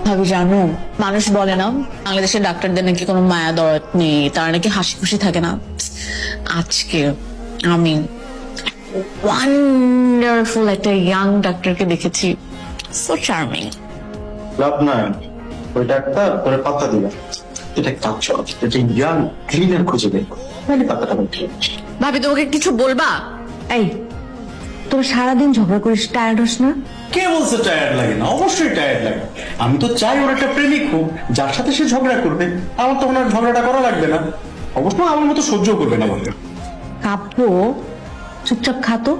ভাবি জানো, মানুষ বলে না বাংলাদেশের ডাক্তারদের নাকি কোনো মায়া দরদ নেই, তারা নাকি হাসি খুশি থাকে না। আজকে আমি ওয়ান্ডারফুল একটা ইয়াং ডাক্তারকে দেখেছি, সো চার্মিং। লাভ নাই, ওই ডাক্তার তোরে পাত্তা দিবে। এটা কাজ চল, এটা ইয়াং ক্লিনার খুঁজে বের কর, নাহলে পাত্তাটা বের করে দিস। ভাবি তোমাকে কিছু বলবা? এই তোর সারাদিন ঝগড়া করিস, টায়ার্ড হস না? কে বলছে টায়ার্ড লাগে না? অবশ্যই টায়ার্ড লাগে। আমি তো চাই ওর একটা প্রেমিক হোক যার সাথে সে ঝগড়া করবে। আমার তখন আর ঝগড়াটা করা লাগবে না, অবশ্য আমার মতো সহ্য করবে না বলে। কাব্য চুপচাপ খাতো।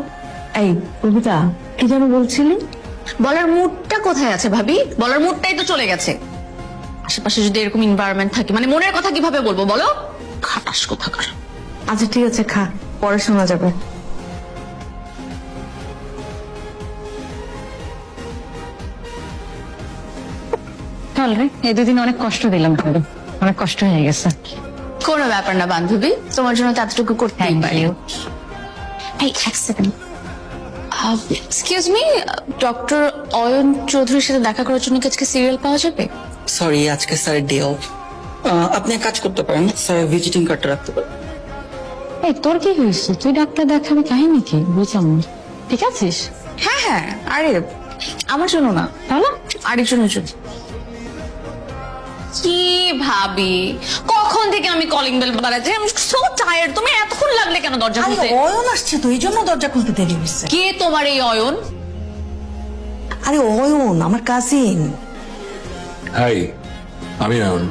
এই কবিতা কি যেন বলছিলি? বলার মুডটা কোথায় আছে ভাবি? বলার মুডটাই তো চলে গেছে। আশেপাশে যদি এরকম এনভায়রনমেন্ট থাকে, মানে মনের কথা কিভাবে বলবো বলো? খাটাস কোথাকার। আচ্ছা ঠিক আছে, খা, পরে শোনা যাবে। চল রে, এই দুদিন অনেক কষ্ট দিলাম তোর, অনেক কষ্ট হয়ে গেছে। কোনো ব্যাপার না বান্ধবী, তোমার জন্য তো এতটুকু করতেই পারি। এই এক second, excuse me, doctor Ayan চৌধুরীর সাথে দেখা করার জন্য কি আজকে সিরিয়াল পাওয়া যাবে? সরি, আজকে স্যারের ডে অফ। আপনি এক কাজ করতে পারেন, স্যারের ভিজিটিং কার্ডটা রাখতে পারেন। এই তোর কি হয়েছে? তুই ডাক্তার দেখাবি কাহিনী কি? বুঝলাম না। ঠিক আছিস? হ্যাঁ হ্যাঁ, আরে আমার জন্য না, তাহলে আরেকজনের জন্য। কি ভাবি, কখন থেকে আমি কলিং বেল বাজাচ্ছি, আমি সো টায়ার্ড। তুমি এতক্ষণ লাগলে কেন দরজা খুলতে? অয়ন আসছে তো, এই জন্য দরজা খুলতে দেরি হয়েছে। কে তোমার এই অয়ন? আরে অয়ন আমার কাজিন। হাই, আমি অয়ন।